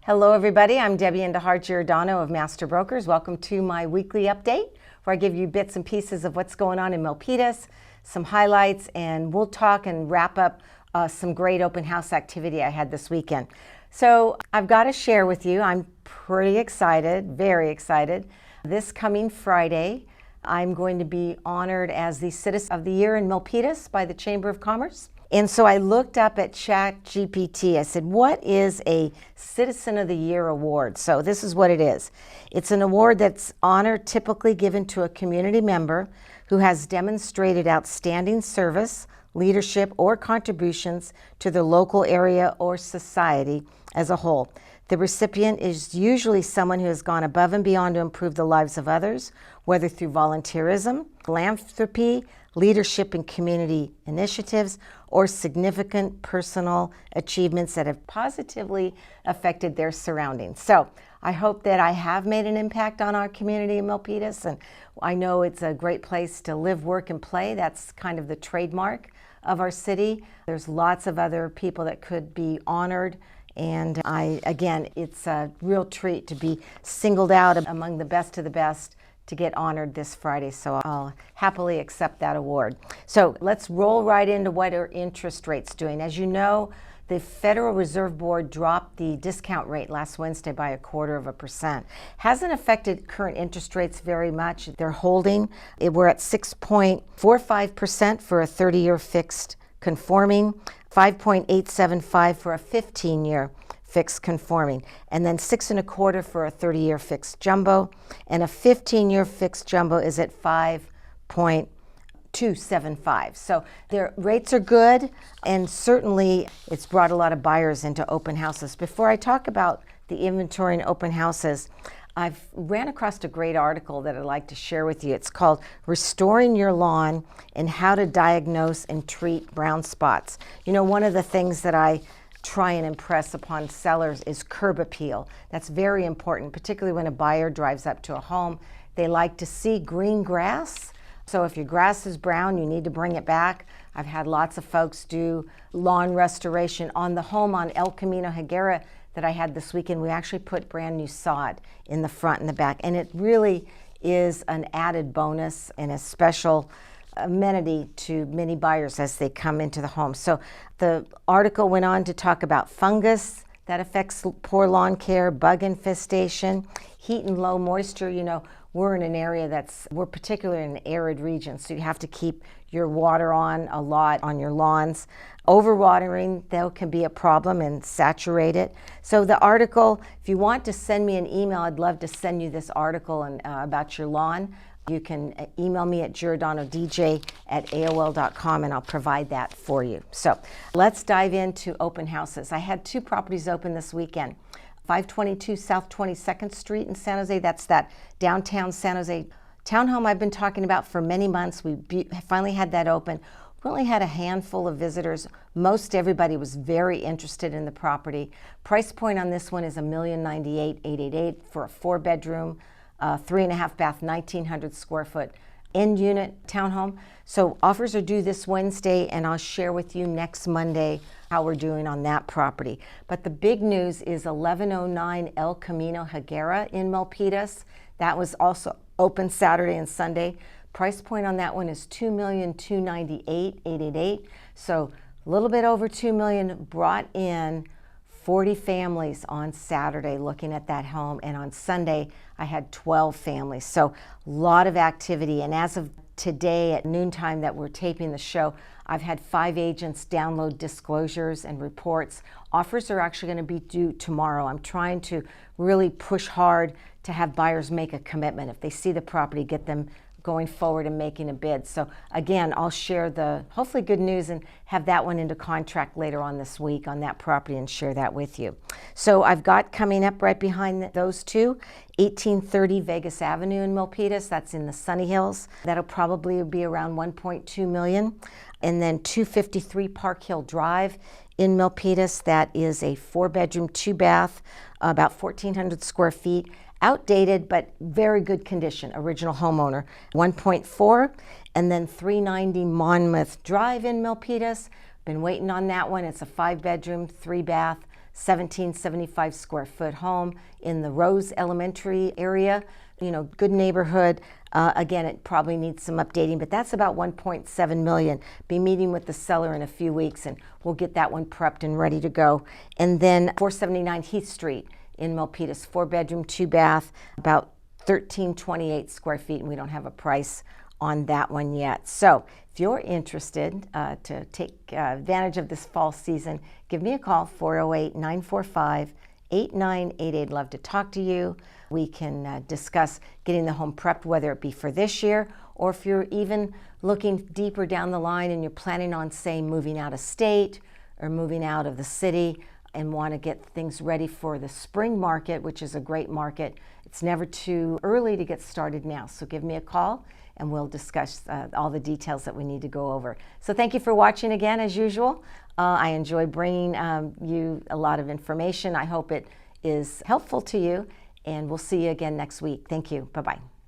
Hello everybody, I'm Debbie Giordano of Master Brokers. Welcome to my weekly update where I give you bits and pieces of what's going on in Milpitas, some highlights, and we'll talk and wrap up some great open house activity I had this weekend. So I've got to share with you, I'm pretty excited, very excited. This coming Friday, I'm going to be honored as the Citizen of the Year in Milpitas by the Chamber of Commerce. And so I looked up at ChatGPT. I said, what is a Citizen of the Year award? So this is what it is. It's an award that's honor typically given to a community member who has demonstrated outstanding service, leadership, or contributions to the local area or society as a whole. The recipient is usually someone who has gone above and beyond to improve the lives of others, whether through volunteerism, philanthropy, leadership in community initiatives, or significant personal achievements that have positively affected their surroundings. So I hope that I have made an impact on our community in Milpitas, and I know it's a great place to live, work, and play. That's kind of the trademark of our city. There's lots of other people that could be honored, and again, it's a real treat to be singled out among the best of the best to get honored this Friday, so I'll happily accept that award. So let's roll right into what are interest rates doing. As you know, the Federal Reserve Board dropped the discount rate last Wednesday by 1/4%. Hasn't affected current interest rates very much. They're holding. We're at 6.45% for a 30-year fixed conforming, 5.875 for a 15-year fixed conforming, and then 6 1/4 for a 30-year fixed jumbo, and a 15-year fixed jumbo is at 5.275. So their rates are good, and certainly it's brought a lot of buyers into open houses. Before I talk about the inventory in open houses, I've ran across a great article that I'd like to share with you. It's called Restoring Your Lawn and How to Diagnose and Treat Brown Spots. You know, one of the things that I try and impress upon sellers is curb appeal. That's very important, particularly when a buyer drives up to a home. They like to see green grass. So if your grass is brown, you need to bring it back. I've had lots of folks do lawn restoration on the home on El Camino, Higuera that I had this weekend. We actually put brand new sod in the front and the back, and it really is an added bonus and a special amenity to many buyers as they come into the home. So the article went on to talk about fungus that affects poor lawn care, bug infestation, heat and low moisture. You know, we're in an area we're particularly in an arid region, so you have to keep your water on a lot on your lawns. Overwatering, though, can be a problem, and saturate it. So the article, if you want to send me an email, I'd love to send you this article about your lawn. You can email me at giordanodj@aol.com, and I'll provide that for you. So let's dive into open houses. I had 2 properties open this weekend. 522 South 22nd Street in San Jose. That's that downtown San Jose townhome I've been talking about for many months. We finally had that open. We only had a handful of visitors. Most everybody was very interested in the property. Price point on this one is $1,098,888 for a 4-bedroom, 3.5 bath, 1,900 square foot end unit townhome. So offers are due this Wednesday, and I'll share with you next Monday how we're doing on that property. But the big news is 1109 El Camino Higuera in Milpitas. That was also open Saturday and Sunday. Price point on that one is $2,298,888. So a little bit over $2 million. Brought in 40 families on Saturday looking at that home, and on Sunday I had 12 families. So a lot of activity, and as of today at noontime that we're taping the show, I've had 5 agents download disclosures and reports. Offers are actually going to be due tomorrow. I'm trying to really push hard to have buyers make a commitment. If they see the property, get them going forward and making a bid. So again, I'll share the hopefully good news and have that one into contract later on this week on that property and share that with you. So I've got coming up right behind those 2, 1830 Vegas Avenue in Milpitas. That's in the Sunny Hills. That'll probably be around $1.2 million. And then 253 Park Hill Drive in Milpitas. That is a 4-bedroom, 2-bath, about 1,400 square feet. Outdated, but very good condition, original homeowner, 1.4, and then 390 Monmouth Drive in Milpitas. Been waiting on that one. It's a 5-bedroom, 3-bath, 1775 square foot home in the Rose Elementary area. You know, good neighborhood. Again, it probably needs some updating, but that's about 1.7 million. Be meeting with the seller in a few weeks, and we'll get that one prepped and ready to go. And then 479 Heath Street in Milpitas, 4-bedroom, 2-bath, about 1328 square feet, and we don't have a price on that one yet. So if you're interested to take advantage of this fall season, give me a call, 408-945-8988. Love to talk to you. We can discuss getting the home prepped, whether it be for this year, or if you're even looking deeper down the line and you're planning on, say, moving out of state or moving out of the city and want to get things ready for the spring market, which is a great market. It's never too early to get started now. So give me a call and we'll discuss all the details that we need to go over. So thank you for watching again, as usual. I enjoy bringing you a lot of information. I hope it is helpful to you, and we'll see you again next week. Thank you. Bye-bye.